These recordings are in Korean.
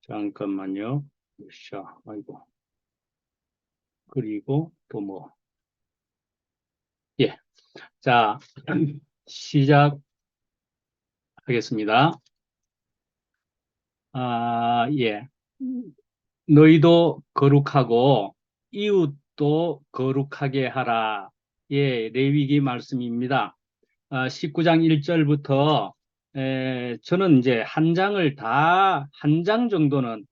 잠깐만요. 자, 아이고. 그리고 또 뭐. 예. 자, 시작하겠습니다. 예. 너희도 거룩하고 이웃도 거룩하게 하라. 예, 레위기 말씀입니다. 19장 1절부터 저는 이제 한 장 정도는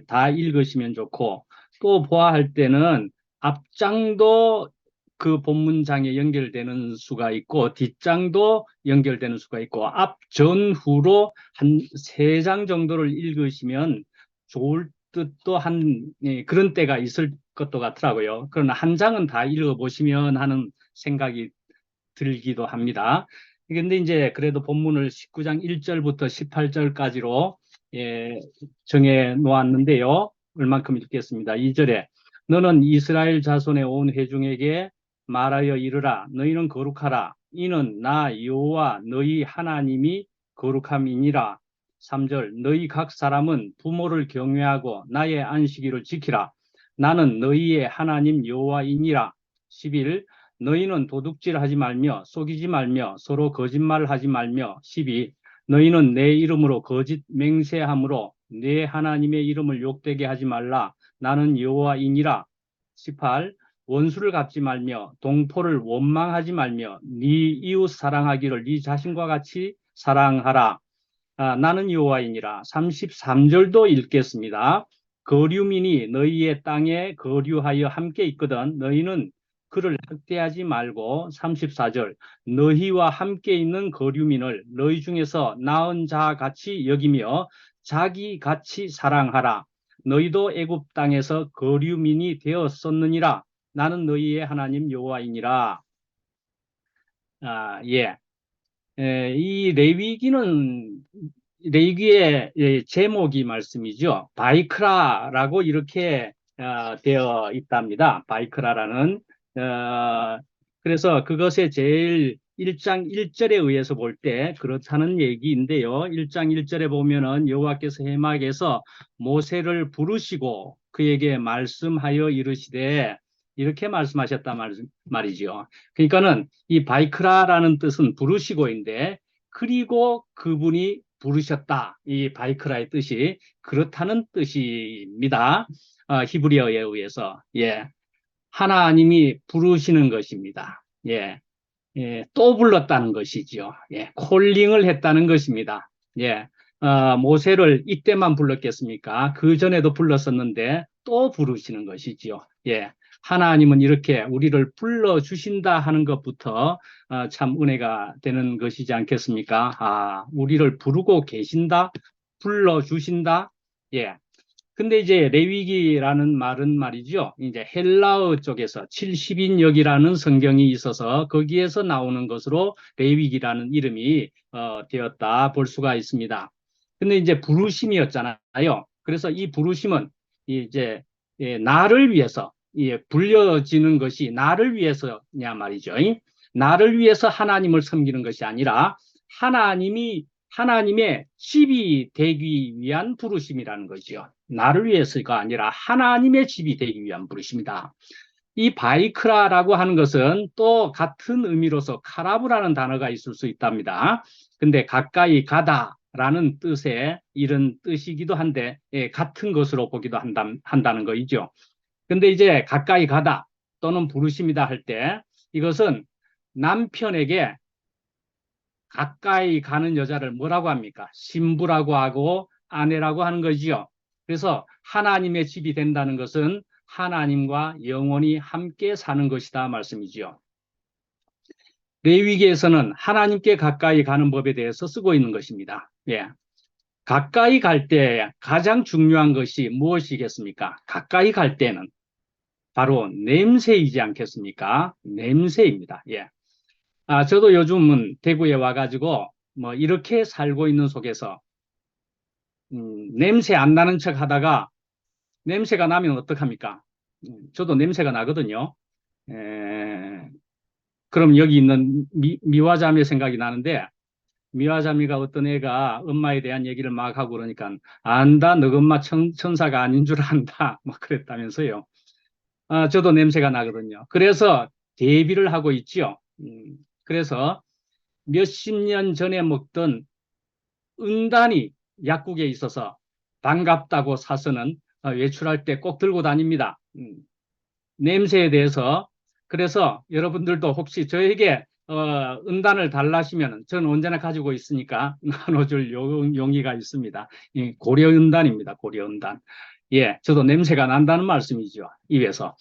다 읽으시면 좋고, 또 보아할 때는 앞장도 그 본문장에 연결되는 수가 있고 뒷장도 연결되는 수가 있고 앞, 전, 후로 한 세 장 정도를 읽으시면 좋을 듯도 한 그런 때가 있을 것도 같더라고요. 그러나 한 장은 다 읽어보시면 하는 생각이 들기도 합니다. 그런데 이제 그래도 본문을 19장 1절부터 18절까지로 정해 놓았는데요. 얼만큼 읽겠습니다. 2절에 너는 이스라엘 자손의 온 회중에게 말하여 이르라. 너희는 거룩하라. 이는 나 여호와 너희 하나님이 거룩함이니라. 3절 너희 각 사람은 부모를 경외하고 나의 안식일을 지키라. 나는 너희의 하나님 여호와이니라. 11 너희는 도둑질하지 말며 속이지 말며 서로 거짓말하지 말며 12 너희는 내 이름으로 거짓 맹세함으로 내 하나님의 이름을 욕되게 하지 말라. 나는 여호와이니라. 18 원수를 갚지 말며 동포를 원망하지 말며 네 이웃 사랑하기를 네 자신과 같이 사랑하라. 나는 여호와이니라. 33절도 읽겠습니다. 거류민이 너희의 땅에 거류하여 함께 있거든 너희는 그를 학대하지 말고 34절 너희와 함께 있는 거류민을 너희 중에서 나은 자 같이 여기며 자기 같이 사랑하라. 너희도 애굽 땅에서 거류민이 되었었느니라. 나는 너희의 하나님 여호와이니라. 예. 이 레위기의 제목이 말씀이죠. 바이크라라고 이렇게 되어 있답니다. 바이크라라는 그래서 그것에 제일 1장 1절에 의해서 볼 때 그렇다는 얘기인데요. 1장 1절에 보면은 여호와께서 해막에서 모세를 부르시고 그에게 말씀하여 이르시되 이렇게 말씀하셨단 말이죠. 그러니까는 이 바이크라라는 뜻은 부르시고인데 그리고 그분이 부르셨다. 이 바이크라의 뜻이 그렇다는 뜻입니다. 히브리어에 의해서. 예. 하나님이 부르시는 것입니다. 예. 예. 또 불렀다는 것이죠. 예. 콜링을 했다는 것입니다. 예. 모세를 이때만 불렀겠습니까? 그 전에도 불렀었는데 또 부르시는 것이지요. 예. 하나님은 이렇게 우리를 불러주신다 하는 것부터 참 은혜가 되는 것이지 않겠습니까? 우리를 부르고 계신다, 불러주신다. 예. 근데 이제 레위기라는 말은 말이죠. 이제 헬라어 쪽에서 70인역이라는 성경이 있어서 거기에서 나오는 것으로 레위기라는 이름이 되었다 볼 수가 있습니다. 근데 이제 부르심이었잖아요. 그래서 이 부르심은 이제 나를 위해서 불려지는 것이 나를 위해서냐 말이죠. 나를 위해서 하나님을 섬기는 것이 아니라 하나님의 집이 되기 위한 부르심이라는 거죠. 나를 위해서가 아니라 하나님의 집이 되기 위한 부르심이다. 이 바이크라라고 하는 것은 또 같은 의미로서 카라브라는 단어가 있을 수 있답니다. 근데 가까이 가다라는 뜻의 이런 뜻이기도 한데 같은 것으로 보기도 한다는 거이죠. 근데 이제 가까이 가다 또는 부르심이다 할 때 이것은 남편에게 가까이 가는 여자를 뭐라고 합니까? 신부라고 하고 아내라고 하는 거지요. 그래서 하나님의 집이 된다는 것은 하나님과 영원히 함께 사는 것이다 말씀이지요. 레위기에서는 하나님께 가까이 가는 법에 대해서 쓰고 있는 것입니다. 예. 가까이 갈 때 가장 중요한 것이 무엇이겠습니까? 가까이 갈 때는 바로 냄새이지 않겠습니까? 냄새입니다. 예. 저도 요즘은 대구에 와가지고 뭐 이렇게 살고 있는 속에서 냄새 안 나는 척 하다가 냄새가 나면 어떡합니까? 저도 냄새가 나거든요. 그럼 여기 있는 미화자매 생각이 나는데 미화자미가 어떤 애가 엄마에 대한 얘기를 막 하고 그러니까 안다, 너 엄마 천사가 아닌 줄 안다 막 그랬다면서요. 저도 냄새가 나거든요. 그래서 대비를 하고 있죠. 그래서 몇십 년 전에 먹던 은단이 약국에 있어서 반갑다고 사서는 외출할 때 꼭 들고 다닙니다. 냄새에 대해서. 그래서 여러분들도 혹시 저에게 은단을 달라시면 저는 언제나 가지고 있으니까 나눠줄 용의가 있습니다. 고려은단입니다. 고려은단. 예, 저도 냄새가 난다는 말씀이죠. 입에서.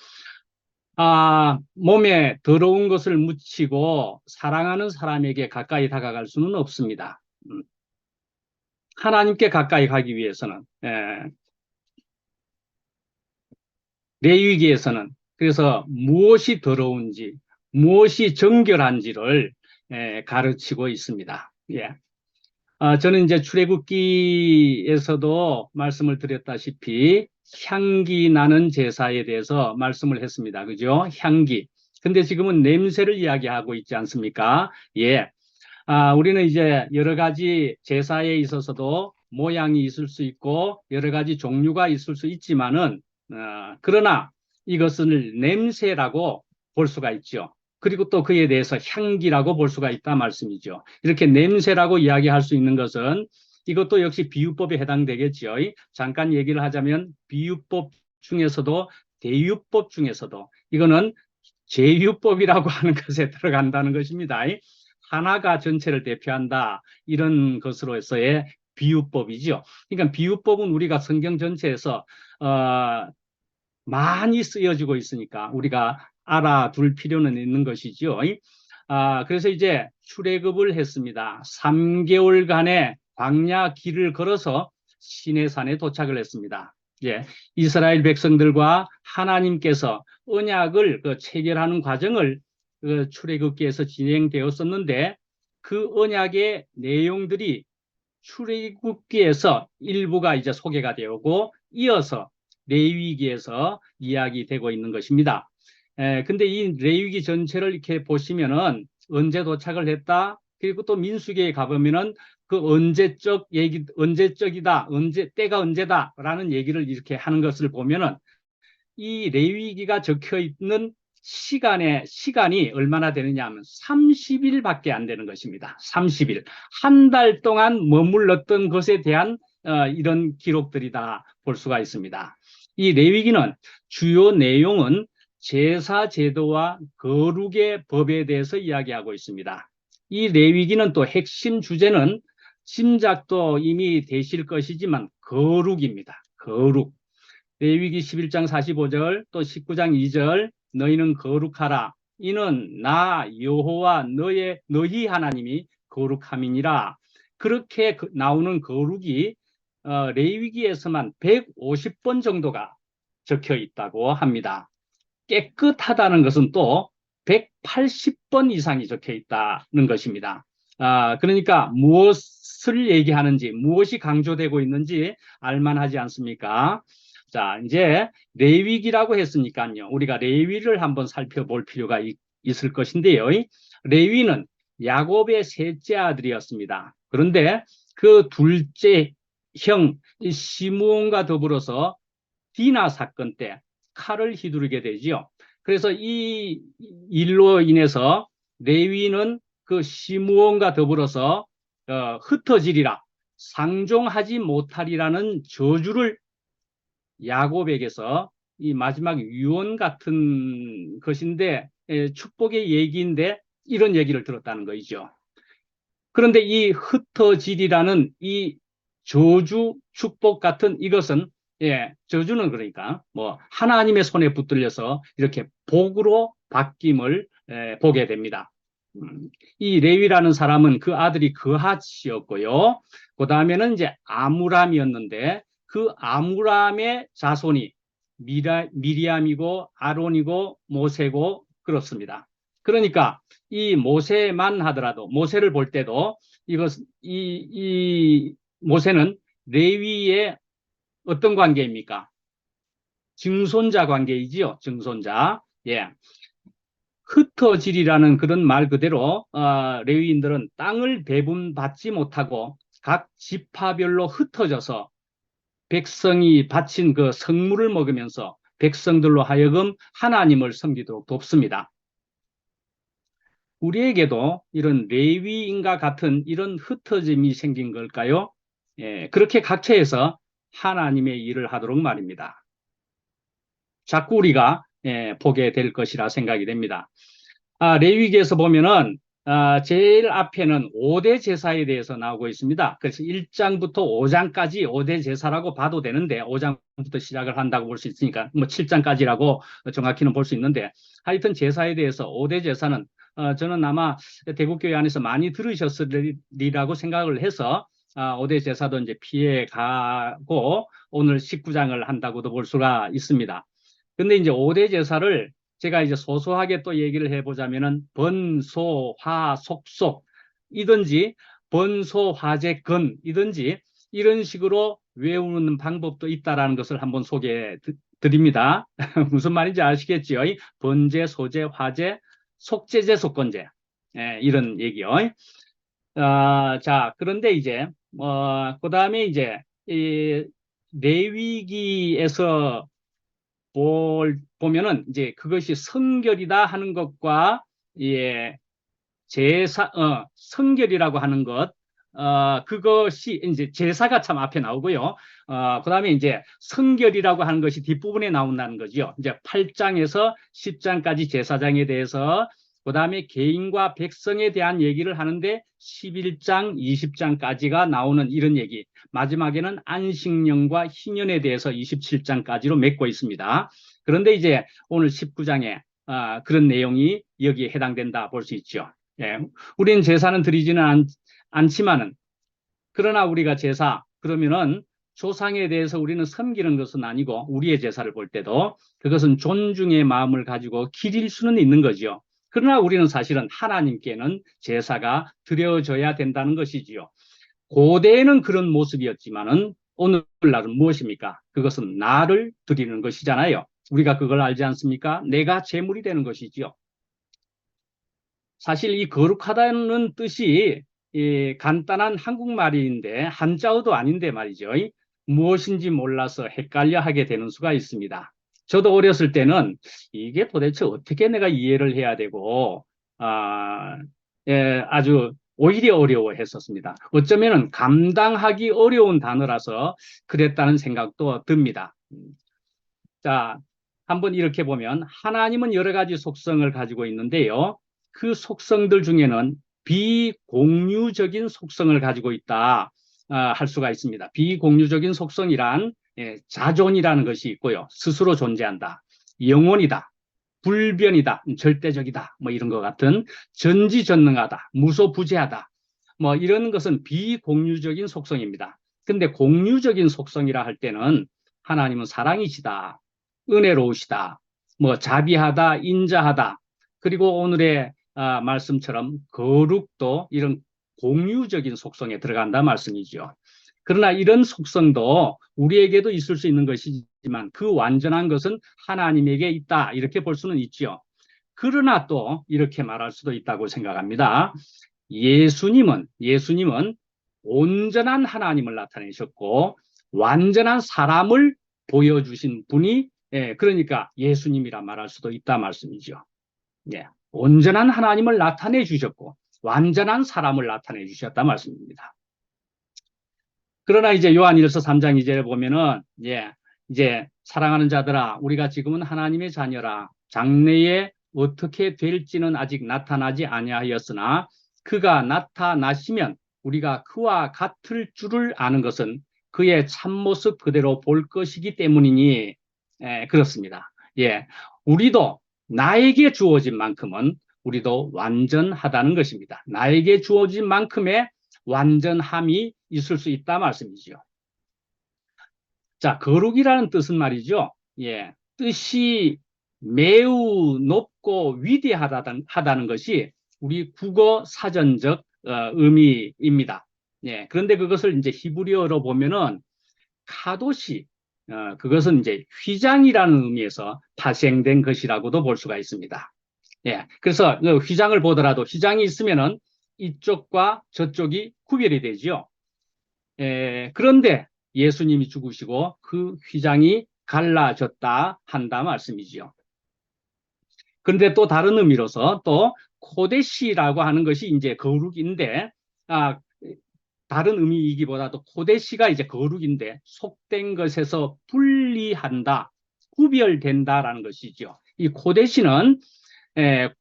몸에 더러운 것을 묻히고 사랑하는 사람에게 가까이 다가갈 수는 없습니다. 하나님께 가까이 가기 위해서는, 레위기에서는 그래서 무엇이 더러운지, 무엇이 정결한지를 가르치고 있습니다. 예. 저는 이제 출애굽기에서도 말씀을 드렸다시피 향기 나는 제사에 대해서 말씀을 했습니다. 그죠? 향기. 근데 지금은 냄새를 이야기하고 있지 않습니까? 예. 우리는 이제 여러 가지 제사에 있어서도 모양이 있을 수 있고 여러 가지 종류가 있을 수 있지만은 그러나 이것을 냄새라고 볼 수가 있죠. 그리고 또 그에 대해서 향기라고 볼 수가 있다 말씀이죠. 이렇게 냄새라고 이야기할 수 있는 것은 이것도 역시 비유법에 해당되겠죠. 잠깐 얘기를 하자면 비유법 중에서도 대유법 중에서도 이거는 제유법이라고 하는 것에 들어간다는 것입니다. 하나가 전체를 대표한다. 이런 것으로서의 비유법이죠. 그러니까 비유법은 우리가 성경 전체에서 많이 쓰여지고 있으니까 우리가 알아둘 필요는 있는 것이죠. 그래서 이제 출애굽을 했습니다. 3개월간의 광야 길을 걸어서 시내산에 도착을 했습니다. 예, 이스라엘 백성들과 하나님께서 언약을 체결하는 과정을 출애굽기에서 진행되었었는데 그 언약의 내용들이 출애굽기에서 일부가 이제 소개가 되고 이어서 레위기에서 이야기되고 있는 것입니다. 근데 이 레위기 전체를 이렇게 보시면은 언제 도착을 했다? 그리고 또 민수기에 가보면은 그 언제적 얘기, 언제적이다, 때가 언제다라는 얘기를 이렇게 하는 것을 보면은 이 레위기가 적혀 있는 시간이 얼마나 되느냐 하면 30일밖에 안 되는 것입니다. 30일. 한 달 동안 머물렀던 것에 대한 이런 기록들이다 볼 수가 있습니다. 이 레위기는 주요 내용은 제사 제도와 거룩의 법에 대해서 이야기하고 있습니다. 이 레위기는 또 핵심 주제는 짐작도 이미 되실 것이지만 거룩입니다. 거룩. 레위기 11장 45절 또 19장 2절 너희는 거룩하라. 이는 나 여호와 너희 하나님이 거룩함이니라. 그렇게 나오는 거룩이 레위기에서만 150번 정도가 적혀 있다고 합니다. 깨끗하다는 것은 또 180번 이상이 적혀 있다는 것입니다. 그러니까 무엇을 얘기하는지, 무엇이 강조되고 있는지 알만하지 않습니까? 자, 이제 레위기라고 했으니까요. 우리가 레위를 한번 살펴볼 필요가 있을 것인데요. 레위는 야곱의 셋째 아들이었습니다. 그런데 그 둘째 형 시므온과 더불어서 디나 사건 때 칼을 휘두르게 되지요. 그래서 이 일로 인해서 레위는 그 시므온과 더불어서 흩어지리라, 상종하지 못하리라는 저주를 야곱에게서 이 마지막 유언 같은 것인데 축복의 얘기인데 이런 얘기를 들었다는 거죠. 그런데 이 흩어지리라는 이 저주 축복 같은 이것은 저주는 그러니까 뭐 하나님의 손에 붙들려서 이렇게 복으로 바뀜을 보게 됩니다. 이 레위라는 사람은 그 아들이 그핫이었고요. 그 다음에는 이제 아므람이었는데 그 아므람의 자손이 미리암이고 아론이고 모세고 그렇습니다. 그러니까 이 모세만 하더라도 모세를 볼 때도 이 모세는 레위의 어떤 관계입니까? 증손자 관계이지요. 증손자. 예. 흩어지리라는 그런 말 그대로 레위인들은 땅을 배분받지 못하고 각 지파별로 흩어져서 백성이 바친 그 성물을 먹으면서 백성들로 하여금 하나님을 섬기도록 돕습니다. 우리에게도 이런 레위인과 같은 이런 흩어짐이 생긴 걸까요? 예, 그렇게 각처에서 하나님의 일을 하도록 말입니다. 자꾸 우리가 보게 될 것이라 생각이 됩니다. 레위기에서 보면은 제일 앞에는 5대 제사에 대해서 나오고 있습니다. 그래서 1장부터 5장까지 5대 제사라고 봐도 되는데 5장부터 시작을 한다고 볼 수 있으니까 뭐 7장까지라고 정확히는 볼 수 있는데 하여튼 제사에 대해서 5대 제사는 저는 아마 대국교회 안에서 많이 들으셨으리라고 생각을 해서 5대 제사도 이제 피해 가고 오늘 19장을 한다고도 볼 수가 있습니다. 근데 이제 5대 제사를 제가 이제 소소하게 또 얘기를 해보자면은 번소, 화, 속속 이든지 번소, 화제, 건 이든지 이런 식으로 외우는 방법도 있다라는 것을 한번 소개해 드립니다. 무슨 말인지 아시겠지요? 번제, 소제, 화제, 속제제, 속건제 이런 얘기요. 자, 그런데 이제 그 다음에 이제 이 레위기에서 보면은 이제 그것이 성결이다 하는 것과 예, 성결이라고 하는 것 그것이 이제 제사가 참 앞에 나오고요. 그다음에 이제 성결이라고 하는 것이 뒷부분에 나온다는 거죠. 이제 8장에서 10장까지 제사장에 대해서 그다음에 개인과 백성에 대한 얘기를 하는데 11장, 20장까지가 나오는 이런 얘기. 마지막에는 안식년과 희년에 대해서 27장까지로 맺고 있습니다. 그런데 이제 오늘 19장에 그런 내용이 여기에 해당된다 볼 수 있죠. 예, 우리는 제사는 드리지는 않지만은 그러나 우리가 제사 그러면은 조상에 대해서 우리는 섬기는 것은 아니고 우리의 제사를 볼 때도 그것은 존중의 마음을 가지고 기릴 수는 있는 거죠. 그러나 우리는 사실은 하나님께는 제사가 드려져야 된다는 것이지요. 고대에는 그런 모습이었지만은 오늘날은 무엇입니까? 그것은 나를 드리는 것이잖아요. 우리가 그걸 알지 않습니까? 내가 제물이 되는 것이지요. 사실 이 거룩하다는 뜻이 간단한 한국말인데 한자어도 아닌데 말이죠. 무엇인지 몰라서 헷갈려 하게 되는 수가 있습니다. 저도 어렸을 때는 이게 도대체 어떻게 내가 이해를 해야 되고 아주 오히려 어려워했었습니다. 어쩌면 감당하기 어려운 단어라서 그랬다는 생각도 듭니다. 자, 한번 이렇게 보면 하나님은 여러 가지 속성을 가지고 있는데요. 그 속성들 중에는 비공유적인 속성을 가지고 있다 할 수가 있습니다. 비공유적인 속성이란 자존이라는 것이 있고요. 스스로 존재한다. 영원이다. 불변이다. 절대적이다. 뭐 이런 것 같은 전지전능하다. 무소부재하다. 뭐 이런 것은 비공유적인 속성입니다. 근데 공유적인 속성이라 할 때는 하나님은 사랑이시다. 은혜로우시다. 뭐 자비하다. 인자하다. 그리고 오늘의 말씀처럼 거룩도 이런 공유적인 속성에 들어간다 말씀이죠. 그러나 이런 속성도 우리에게도 있을 수 있는 것이지만 그 완전한 것은 하나님에게 있다 이렇게 볼 수는 있죠. 그러나 또 이렇게 말할 수도 있다고 생각합니다. 예수님은 온전한 하나님을 나타내셨고 완전한 사람을 보여주신 분이 그러니까 예수님이라 말할 수도 있다 말씀이죠. 예, 온전한 하나님을 나타내 주셨고 완전한 사람을 나타내 주셨다 말씀입니다. 그러나 이제 요한일서 3장 2절에 보면은 이제 사랑하는 자들아 우리가 지금은 하나님의 자녀라 장래에 어떻게 될지는 아직 나타나지 아니하였으나 그가 나타나시면 우리가 그와 같을 줄을 아는 것은 그의 참모습 그대로 볼 것이기 때문이니 그렇습니다. 예, 우리도 나에게 주어진 만큼은 우리도 완전하다는 것입니다. 나에게 주어진 만큼의 완전함이 있을 수 있다 말씀이죠. 자, 거룩이라는 뜻은 말이죠. 예, 뜻이 매우 높고 위대하다는 것이 우리 국어 사전적 의미입니다. 예, 그런데 그것을 이제 히브리어로 보면은 카도시, 그것은 이제 휘장이라는 의미에서 파생된 것이라고도 볼 수가 있습니다. 예. 그래서 그 휘장을 보더라도 휘장이 있으면은 이쪽과 저쪽이 구별이 되지요. 그런데 예수님이 죽으시고 그 휘장이 갈라졌다 한다 말씀이지요. 그런데 또 다른 의미로서 또 코데시라고 하는 것이 이제 거룩인데, 아, 다른 의미이기보다도 코데시가 이제 거룩인데 속된 것에서 분리한다, 구별된다라는 것이죠. 이 코데시는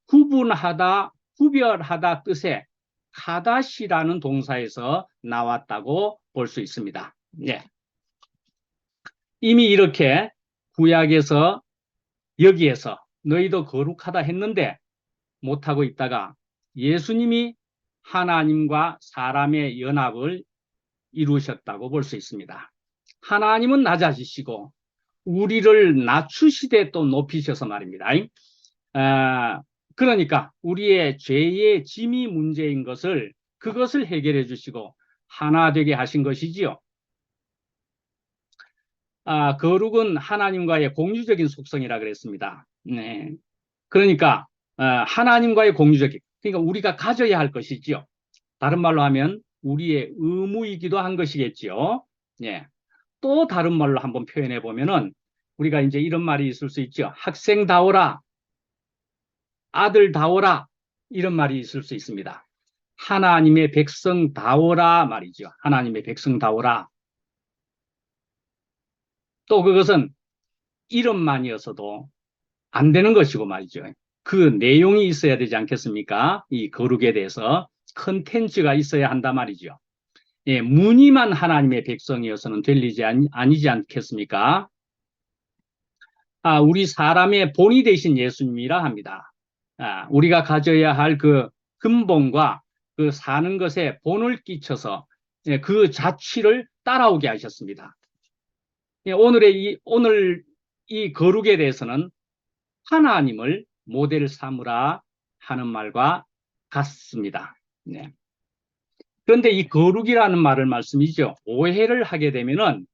구분하다, 구별하다 뜻의 카다시라는 동사에서 나왔다고 볼 수 있습니다. 예. 이미 이렇게 구약에서 여기에서 너희도 거룩하다 했는데 못하고 있다가 예수님이 하나님과 사람의 연합을 이루셨다고 볼 수 있습니다. 하나님은 낮아지시고 우리를 낮추시되 또 높이셔서 말입니다. 그러니까 우리의 죄의 짐이 문제인 것을 그것을 해결해 주시고 하나 되게 하신 것이지요. 거룩은 하나님과의 공유적인 속성이라 그랬습니다. 네. 그러니까 하나님과의 공유적인, 그러니까 우리가 가져야 할 것이지요. 다른 말로 하면 우리의 의무이기도 한 것이겠지요. 예. 또 다른 말로 한번 표현해 보면은 우리가 이제 이런 말이 있을 수 있죠. 학생다워라, 아들다워라, 이런 말이 있을 수 있습니다. 하나님의 백성다워라 말이죠. 하나님의 백성다워라. 또 그것은 이름만이어서도 안 되는 것이고 말이죠. 그 내용이 있어야 되지 않겠습니까? 이 거룩에 대해서 컨텐츠가 있어야 한단 말이죠. 예, 무늬만 하나님의 백성이어서는 될 일이 아니지 않겠습니까? 우리 사람의 본이 되신 예수님이라 합니다. 우리가 가져야 할 그 근본과 그 사는 것에 본을 끼쳐서 그 자취를 따라오게 하셨습니다. 오늘 이 거룩에 대해서는 하나님을 모델 삼으라 하는 말과 같습니다. 네. 그런데 이 거룩이라는 말을 말씀이죠. 오해를 하게 되면은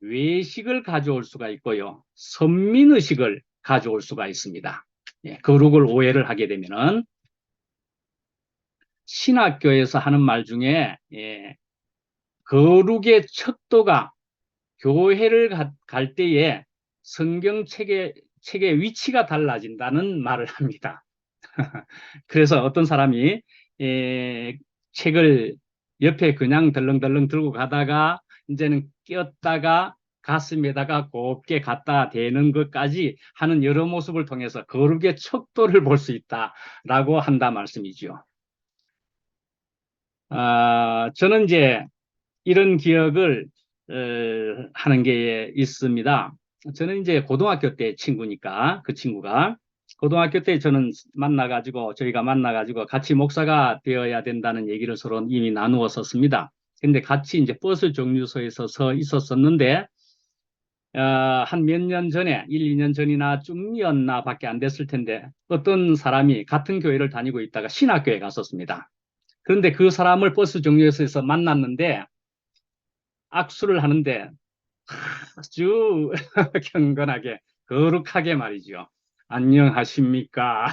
외식을 가져올 수가 있고요. 선민의식을 가져올 수가 있습니다. 거룩을 오해를 하게 되면은 신학교에서 하는 말 중에 거룩의 척도가 교회를 갈 때에 성경책의 위치가 달라진다는 말을 합니다. 그래서 어떤 사람이 책을 옆에 그냥 덜렁덜렁 들고 가다가 이제는 끼었다가 가슴에다가 곱게 갖다 대는 것까지 하는 여러 모습을 통해서 거룩의 척도를 볼 수 있다라고 한다 말씀이죠. 저는 이제 이런 기억을 하는 게 있습니다. 저는 이제 고등학교 때 친구니까 그 친구가 고등학교 때 저희가 만나가지고 같이 목사가 되어야 된다는 얘기를 서로 이미 나누었었습니다. 근데 같이 이제 버스 정류소에서 서 있었었는데, 한 몇 년 전에, 1, 2년 전이나 좀이었나 밖에 안 됐을 텐데, 어떤 사람이 같은 교회를 다니고 있다가 신학교에 갔었습니다. 그런데 그 사람을 버스 정류소에서 만났는데, 악수를 하는데 아주 경건하게, 거룩하게 말이죠. 안녕하십니까.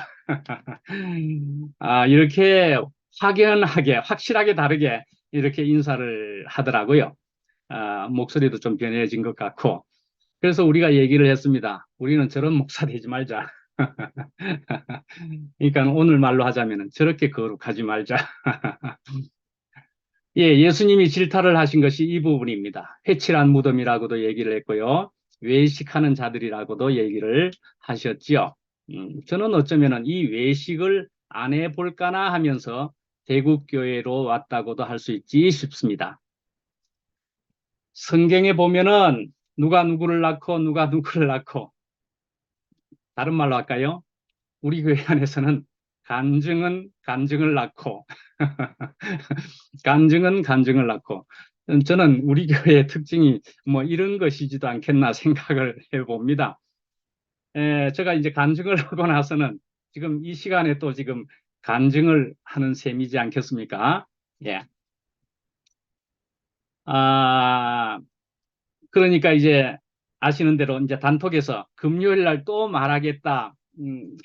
이렇게 확연하게, 확실하게 다르게 이렇게 인사를 하더라고요. 목소리도 좀 변해진 것 같고. 그래서 우리가 얘기를 했습니다. 우리는 저런 목사 되지 말자. 그러니까 오늘 말로 하자면 저렇게 거룩하지 말자. 예, 예수님이 질타를 하신 것이 이 부분입니다. 회칠한 무덤이라고도 얘기를 했고요. 외식하는 자들이라고도 얘기를 하셨지요. 저는 어쩌면 이 외식을 안 해볼까나 하면서 대국교회로 왔다고도 할 수 있지 싶습니다. 성경에 보면은 누가 누구를 낳고 누가 누구를 낳고, 다른 말로 할까요? 우리 교회 안에서는 간증은 간증을 낳고 간증은 간증을 낳고, 저는 우리 교회의 특징이 뭐 이런 것이지도 않겠나 생각을 해봅니다. 제가 이제 간증을 하고 나서는 지금 이 시간에 또 지금 간증을 하는 셈이지 않겠습니까? 예. 그러니까 이제 아시는 대로 이제 단톡에서 금요일 날 또 말하겠다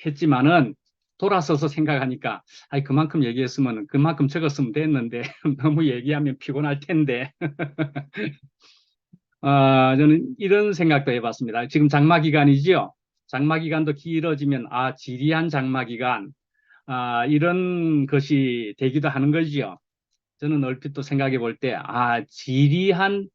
했지만은 돌아서서 생각하니까, 아이, 그만큼 얘기했으면, 그만큼 적었으면 됐는데, 너무 얘기하면 피곤할 텐데. 저는 이런 생각도 해봤습니다. 지금 장마 기간이지요. 장마 기간도 길어지면, 지리한 장마 기간, 이런 것이 되기도 하는 거지요. 저는 얼핏 또 생각해 볼 때, 지리한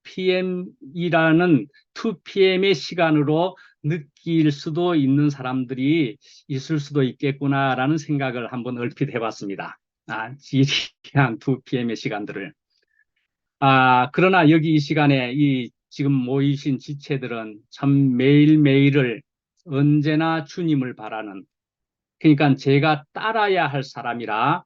2pm이라는 2pm의 시간으로 느낄 수도 있는 사람들이 있을 수도 있겠구나라는 생각을 한번 얼핏 해봤습니다. 지리한 2pm의 시간들을. 그러나 여기 이 시간에 이 지금 모이신 지체들은 참 매일매일을 언제나 주님을 바라는, 그러니까 제가 따라야 할 사람이라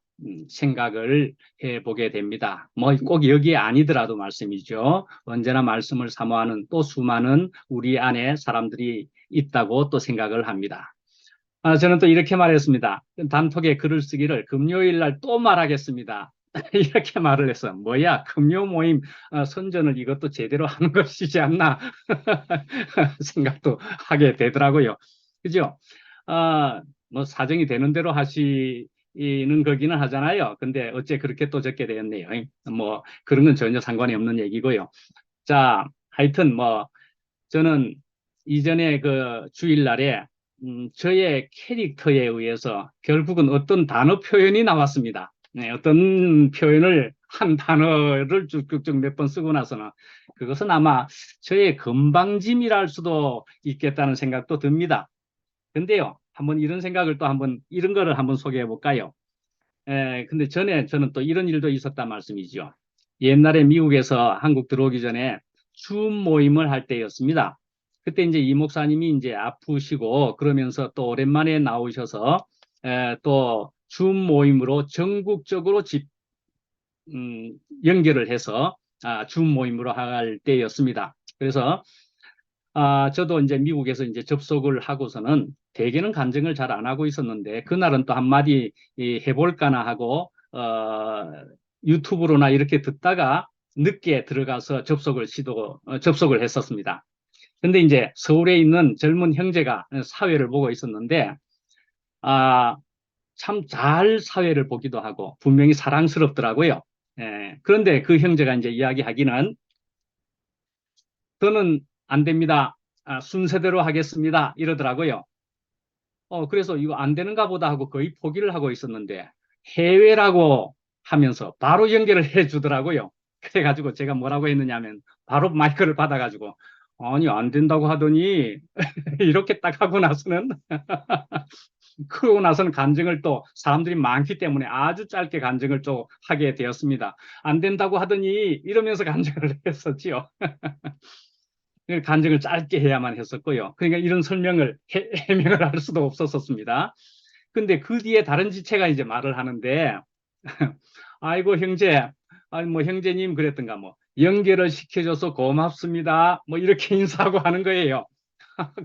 생각을 해보게 됩니다. 뭐 꼭 여기에 아니더라도 말씀이죠. 언제나 말씀을 사모하는 또 수많은 우리 안에 사람들이 있다고 또 생각을 합니다. 저는 또 이렇게 말했습니다. 단톡에 글을 쓰기를 금요일 날 또 말하겠습니다. 이렇게 말을 해서 뭐야 금요 모임 선전을 이것도 제대로 하는 것이지 않나 생각도 하게 되더라고요. 그죠? 뭐 사정이 되는 대로 하시는 거기는 하잖아요. 근데 어째 그렇게 또 적게 되었네요. 뭐 그런 건 전혀 상관이 없는 얘기고요. 자, 하여튼 뭐 저는 이전에 그 주일날에 저의 캐릭터에 의해서 결국은 어떤 단어 표현이 나왔습니다. 네, 어떤 표현을 한 단어를 쭉쭉쭉 몇 번 쓰고 나서는 그것은 아마 저의 건방짐이랄 수도 있겠다는 생각도 듭니다. 근데요, 한번 이런 생각을 또 한번 이런 거를 한번 소개해 볼까요? 근데 전에 저는 또 이런 일도 있었단 말씀이죠. 옛날에 미국에서 한국 들어오기 전에 줌 모임을 할 때였습니다. 그때 이제 이 목사님이 이제 아프시고 그러면서 또 오랜만에 나오셔서 또 줌 모임으로 전국적으로 연결을 해서 줌 모임으로 할 때였습니다. 그래서 저도 이제 미국에서 이제 접속을 하고서는 대개는 간증을 잘 안 하고 있었는데 그날은 또 한마디 해볼까나 하고 유튜브로나 이렇게 듣다가 늦게 들어가서 접속을 했었습니다. 근데 이제 서울에 있는 젊은 형제가 사회를 보고 있었는데 참 잘 사회를 보기도 하고 분명히 사랑스럽더라고요. 그런데 그 형제가 이제 이야기하기는 더는 안 됩니다. 순서대로 하겠습니다. 이러더라고요. 그래서 이거 안 되는가 보다 하고 거의 포기를 하고 있었는데 해외라고 하면서 바로 연결을 해 주더라고요. 그래가지고 제가 뭐라고 했느냐 하면 바로 마이크를 받아가지고 아니, 안 된다고 하더니 이렇게 딱 하고 나서는 그러고 나서는 간증을 또 사람들이 많기 때문에 아주 짧게 간증을 또 하게 되었습니다. 안 된다고 하더니 이러면서 간증을 했었지요. 간증을 짧게 해야만 했었고요. 그러니까 이런 설명을 해명을 할 수도 없었습니다. 근데 그 뒤에 다른 지체가 이제 말을 하는데 아이고 형제, 아니 뭐 형제님 그랬던가 뭐 연결을 시켜줘서 고맙습니다. 뭐 이렇게 인사하고 하는 거예요.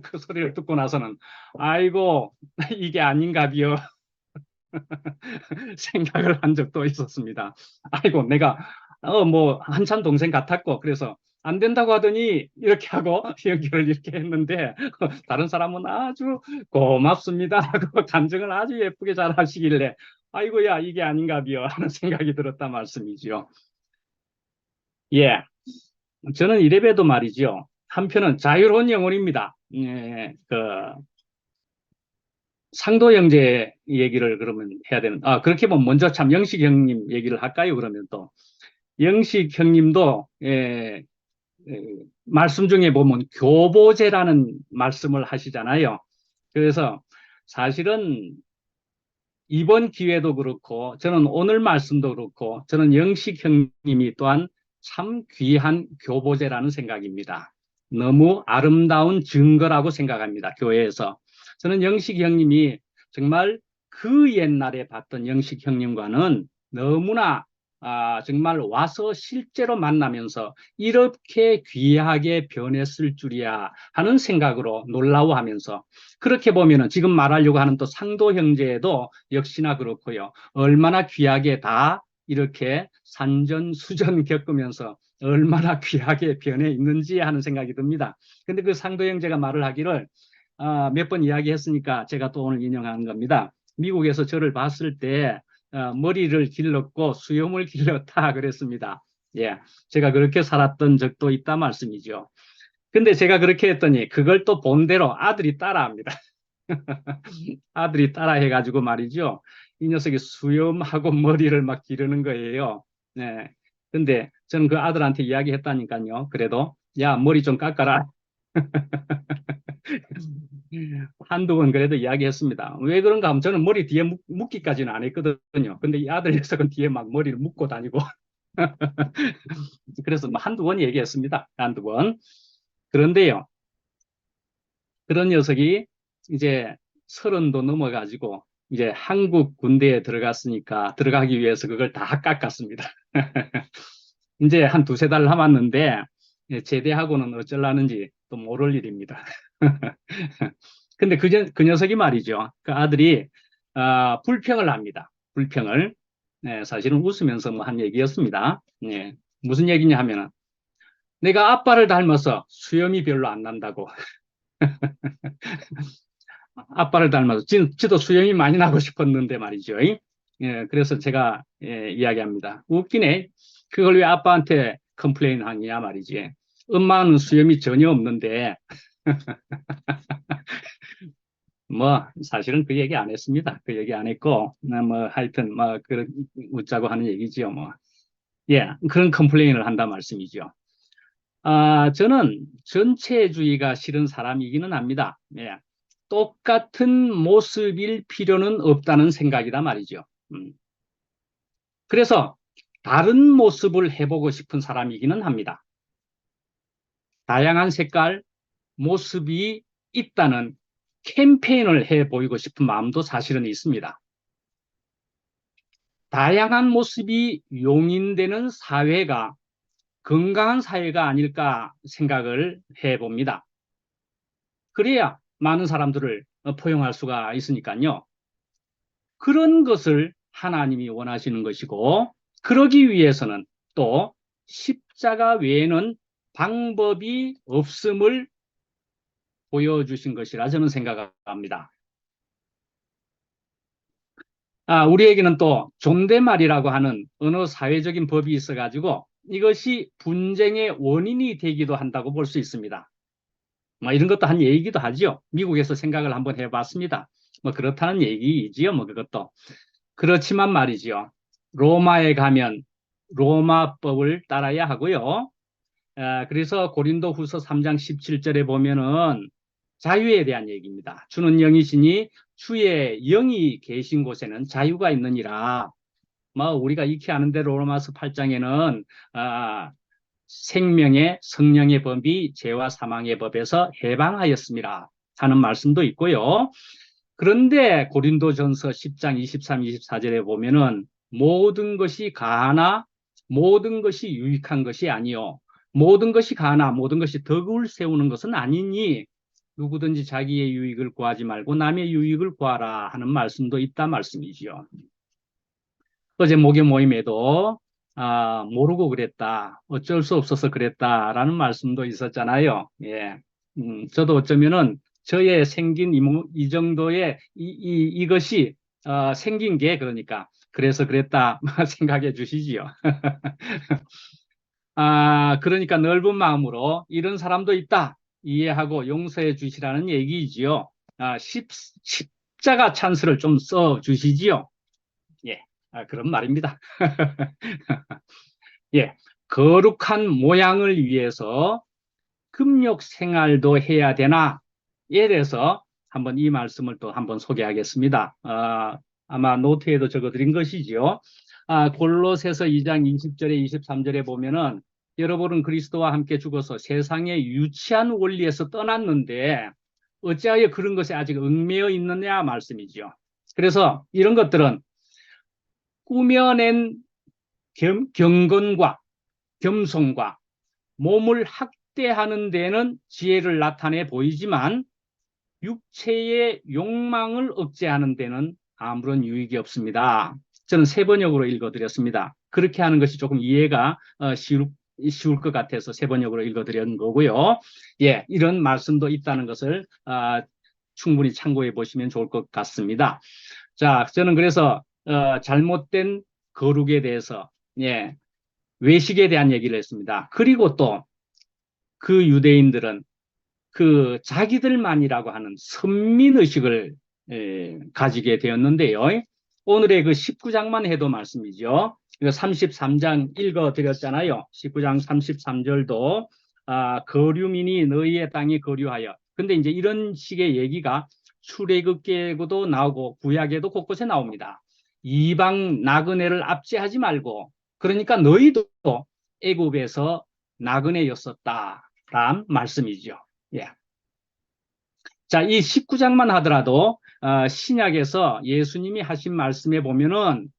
그 소리를 듣고 나서는 아이고 이게 아닌가비요 생각을 한 적도 있었습니다. 아이고 내가 뭐 한참 동생 같았고 그래서 안 된다고 하더니 이렇게 하고 연기를 이렇게 했는데 다른 사람은 아주 고맙습니다 하고 간증을 아주 예쁘게 잘 하시길래 아이고야 이게 아닌가비요 하는 생각이 들었단 말씀이지요. 예, 저는 이래봬도 말이죠. 한편은 자유로운 영혼입니다. 상도 형제 얘기를 그러면 해야 되는, 그렇게 보면 먼저 참 영식 형님 얘기를 할까요? 그러면 또. 영식 형님도, 말씀 중에 보면 교보제라는 말씀을 하시잖아요. 그래서 사실은 이번 기회도 그렇고, 저는 오늘 말씀도 그렇고, 저는 영식 형님이 또한 참 귀한 교보제라는 생각입니다. 너무 아름다운 증거라고 생각합니다. 교회에서. 저는 영식 형님이 정말 그 옛날에 봤던 영식 형님과는 너무나 정말 와서 실제로 만나면서 이렇게 귀하게 변했을 줄이야 하는 생각으로 놀라워하면서 그렇게 보면은 지금 말하려고 하는 또 상도 형제도 역시나 그렇고요. 얼마나 귀하게 다 이렇게 산전수전 겪으면서 얼마나 귀하게 변해 있는지 하는 생각이 듭니다. 근데 그 상도 형제가 말을 하기를 몇 번 이야기했으니까 제가 또 오늘 인용하는 겁니다. 미국에서 저를 봤을 때 머리를 길렀고 수염을 길렀다 그랬습니다. 예, 제가 그렇게 살았던 적도 있다 말씀이죠. 근데 제가 그렇게 했더니 그걸 또 본대로 아들이 따라합니다. 아들이 따라해가지고 말이죠. 이 녀석이 수염하고 머리를 막 기르는 거예요. 네. 근데 저는 그 아들한테 이야기했다니까요. 그래도 야, 머리 좀 깎아라. 한두 번 그래도 이야기했습니다. 왜 그런가 하면 저는 머리 뒤에 묶기까지는 안 했거든요. 근데 이 아들 녀석은 뒤에 막 머리를 묶고 다니고. 그래서 뭐 한두 번 얘기했습니다. 한두 번. 그런데요. 그런 녀석이 이제 30도 넘어가지고 이제 한국 군대에 들어갔으니까 들어가기 위해서 그걸 다 깎았습니다. 이제 한 두세 달 남았는데 제대하고는 어쩌라는지 또 모를 일입니다. 근데 그 녀석이 말이죠. 그 아들이 불평을 합니다. 불평을. 네, 사실은 웃으면서 뭐 한 얘기였습니다. 네, 무슨 얘기냐 하면은 내가 아빠를 닮아서 수염이 별로 안 난다고. 아빠를 닮아서 지도 수염이 많이 나고 싶었는데 말이죠. 예, 그래서 제가 이야기합니다. 웃기네. 그걸 왜 아빠한테 컴플레인 하냐 말이지. 엄마는 수염이 전혀 없는데 뭐 사실은 그 얘기 안 했습니다. 그 얘기 안 했고 뭐 하여튼 뭐 그런 웃자고 하는 얘기지요. 뭐 예, 그런 컴플레인을 한다 말씀이죠. 저는 전체주의가 싫은 사람이기는 합니다. 예. 똑같은 모습일 필요는 없다는 생각이다 말이죠. 음. 그래서 다른 모습을 해보고 싶은 사람이기는 합니다. 다양한 색깔, 모습이 있다는 캠페인을 해 보이고 싶은 마음도 사실은 있습니다. 다양한 모습이 용인되는 사회가 건강한 사회가 아닐까 생각을 해봅니다. 그래야 많은 사람들을 포용할 수가 있으니까요. 그런 것을 하나님이 원하시는 것이고 그러기 위해서는 또 십자가 외에는 방법이 없음을 보여주신 것이라 저는 생각합니다. 우리에게는 또 존댓말이라고 하는 언어 사회적인 법이 있어가지고 이것이 분쟁의 원인이 되기도 한다고 볼 수 있습니다. 뭐 이런 것도 한 얘기기도 하죠. 미국에서 생각을 한번 해봤습니다. 뭐 그렇다는 얘기이지요. 뭐 그것도. 그렇지만 말이죠. 로마에 가면 로마법을 따라야 하고요. 그래서 고린도 후서 3장 17절에 보면은 자유에 대한 얘기입니다. 주는 영이시니 주의 영이 계신 곳에는 자유가 있느니라. 뭐 우리가 익히 아는 대로 로마서 8장에는 생명의 성령의 법이 죄와 사망의 법에서 해방하였습니다. 하는 말씀도 있고요. 그런데 고린도전서 10장 23, 24절에 보면은 모든 것이 가하나 모든 것이 유익한 것이 아니요. 모든 것이 가하나 모든 것이 덕을 세우는 것은 아니니 누구든지 자기의 유익을 구하지 말고 남의 유익을 구하라 하는 말씀도 있다 말씀이지요. 어제 목요 모임에도 모르고 그랬다. 어쩔 수 없어서 그랬다라는 말씀도 있었잖아요. 예. 저도 어쩌면은 저의 생긴 이 정도의 이것이 생긴 게 그러니까 그래서 그랬다 생각해 주시지요. 그러니까 넓은 마음으로 이런 사람도 있다 이해하고 용서해 주시라는 얘기이지요. 십자가 찬스를 좀 써 주시지요. 예, 그런 말입니다. 예, 거룩한 모양을 위해서 금욕 생활도 해야 되나에 대해서 한번 이 말씀을 또 한번 소개하겠습니다. 아마 노트에도 적어드린 것이지요. 골로새서 2장 20절에 23절에 보면은 여러분은 그리스도와 함께 죽어서 세상의 유치한 원리에서 떠났는데 어찌하여 그런 것에 아직 얽매여 있느냐 말씀이죠. 그래서 이런 것들은 꾸며낸 경건과 겸손과 몸을 학대하는 데는 지혜를 나타내 보이지만 육체의 욕망을 억제하는 데는 아무런 유익이 없습니다. 저는 세 번역으로 읽어드렸습니다. 그렇게 하는 것이 조금 이해가 쉬울 것 같아서 세 번역으로 읽어드린 거고요. 예, 이런 말씀도 있다는 것을 충분히 참고해 보시면 좋을 것 같습니다. 자, 저는 그래서 잘못된 거룩에 대해서 예, 외식에 대한 얘기를 했습니다. 그리고 또 그 유대인들은 그 자기들만이라고 하는 선민의식을 가지게 되었는데요. 오늘의 그 19장만 해도 말씀이죠. 33장 읽어드렸잖아요. 19장 33절도 거류민이 너희의 땅에 거류하여. 근데 이제 이런 식의 얘기가 출애굽기에도 나오고 구약에도 곳곳에 나옵니다. 이방 나그네를 압제하지 말고 그러니까 너희도 애굽에서 나그네였었다란 말씀이죠. 예. 자, 이 19장만 하더라도 신약에서 예수님이 하신 말씀에 보면은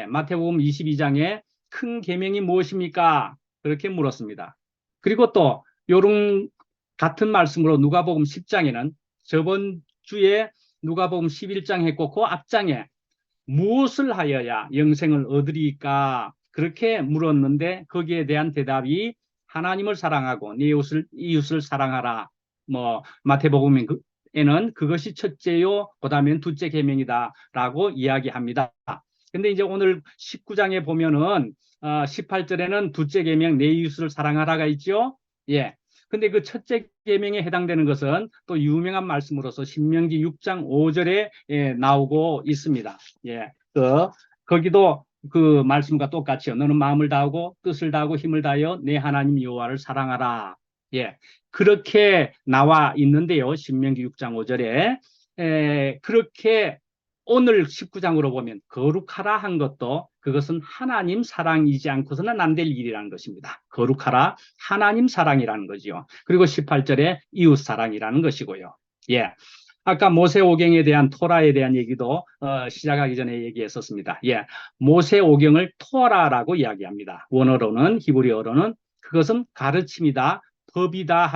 마태복음 22장에 큰 계명이 무엇입니까? 그렇게 물었습니다. 그리고 또 요런 같은 말씀으로 누가복음 10장에는 저번 주에 누가복음 11장 했고 그 앞장에 무엇을 하여야 영생을 얻으리까? 그렇게 물었는데 거기에 대한 대답이 하나님을 사랑하고 네 이웃을 사랑하라. 뭐 마태복음에는 그것이 첫째요, 그다음엔 둘째 계명이다라고 이야기합니다. 근데 이제 오늘 19장에 보면은 18절에는 둘째 계명 내 이웃을 사랑하라가 있죠. 예. 근데 그 첫째 계명에 해당되는 것은 또 유명한 말씀으로서 신명기 6장 5절에 나오고 있습니다. 예. 거기도 그 말씀과 똑같이요. 너는 마음을 다하고 뜻을 다하고 힘을 다하여 내 하나님 여호와를 사랑하라. 예. 그렇게 나와 있는데요. 신명기 6장 5절에 그렇게 오늘 19장으로 보면 거룩하라 한 것도 그것은 하나님 사랑이지 않고서는 안 될 일이라는 것입니다. 거룩하라 하나님 사랑이라는 거죠. 그리고 18절에 이웃 사랑이라는 것이고요. 예. 아까 모세오경에 대한 토라에 대한 얘기도 시작하기 전에 얘기했었습니다. 예. 모세오경을 토라라고 이야기합니다. 원어로는 히브리어로는 그것은 가르침이다, 법이다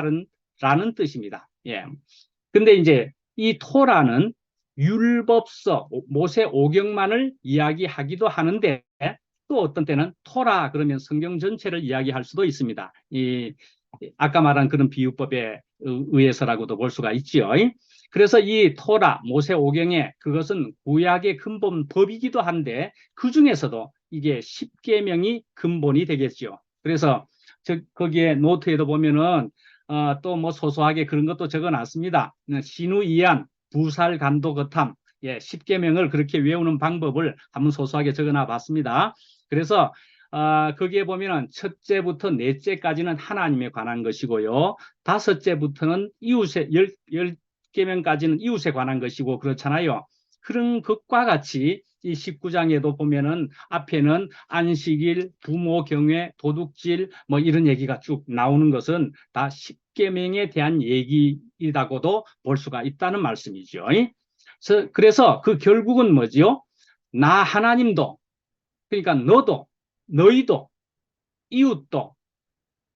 라는 뜻입니다. 예. 근데 이제 이 토라는 율법서, 모세오경만을 이야기하기도 하는데 또 어떤 때는 토라 그러면 성경 전체를 이야기할 수도 있습니다. 아까 말한 그런 비유법에 의해서라고도 볼 수가 있지요. 그래서 이 토라, 모세오경에 그것은 구약의 근본 법이기도 한데 그 중에서도 이게 십계명이 근본이 되겠죠. 그래서 거기에 노트에도 보면은 또 뭐 소소하게 그런 것도 적어놨습니다. 신우이안, 부살간도거탐, 예, 십계명을 그렇게 외우는 방법을 한번 소소하게 적어놔 봤습니다. 그래서 거기에 보면은 첫째부터 넷째까지는 하나님에 관한 것이고요. 다섯째부터는 이웃의 열 계명까지는 이웃에 관한 것이고 그렇잖아요. 그런 것과 같이 이 19장에도 보면은 앞에는 안식일, 부모 경외, 도둑질 뭐 이런 얘기가 쭉 나오는 것은 다 십계명에 대한 얘기이라고도 볼 수가 있다는 말씀이죠. 그래서 그 결국은 뭐지요? 나 하나님도 그러니까 너도 너희도 이웃도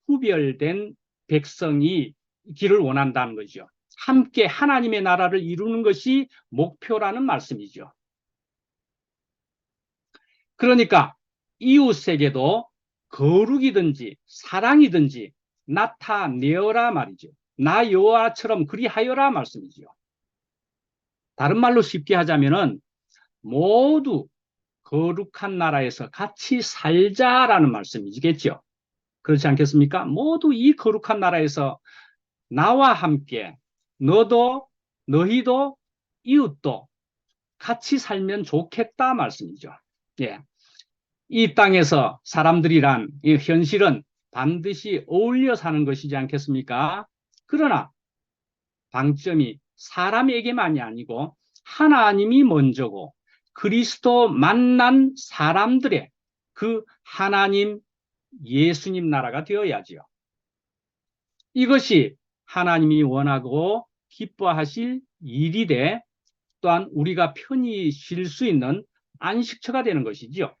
구별된 백성이 길을 원한다는 거죠. 함께 하나님의 나라를 이루는 것이 목표라는 말씀이죠. 그러니까 이웃에게도 거룩이든지 사랑이든지 나타내어라 말이죠. 나 여호와처럼 그리하여라 말씀이죠. 다른 말로 쉽게 하자면은 모두 거룩한 나라에서 같이 살자라는 말씀이겠죠. 그렇지 않겠습니까? 모두 이 거룩한 나라에서 나와 함께 너도 너희도 이웃도 같이 살면 좋겠다 말씀이죠. 예. 이 땅에서 사람들이란 이 현실은 반드시 어울려 사는 것이지 않겠습니까? 그러나 방점이 사람에게만이 아니고 하나님이 먼저고 그리스도 만난 사람들의 그 하나님 예수님 나라가 되어야지요. 이것이 하나님이 원하고 기뻐하실 일이 돼 또한 우리가 편히 쉴 수 있는 안식처가 되는 것이지요.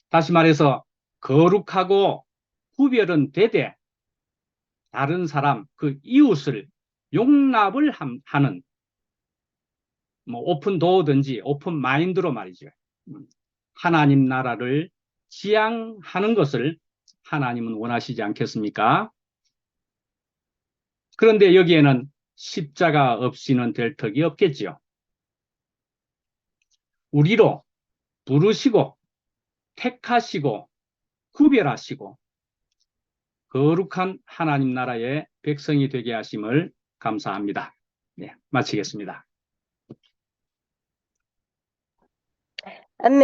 다시 말해서 거룩하고 구별은 되되 다른 사람, 그 이웃을 용납을 하는 뭐 오픈 도어든지 오픈 마인드로 말이죠. 하나님 나라를 지향하는 것을 하나님은 원하시지 않겠습니까? 그런데 여기에는 십자가 없이는 될 턱이 없겠지요. 우리로 부르시고 택하시고 구별하시고 거룩한 하나님 나라의 백성이 되게 하심을 감사합니다. 네, 마치겠습니다.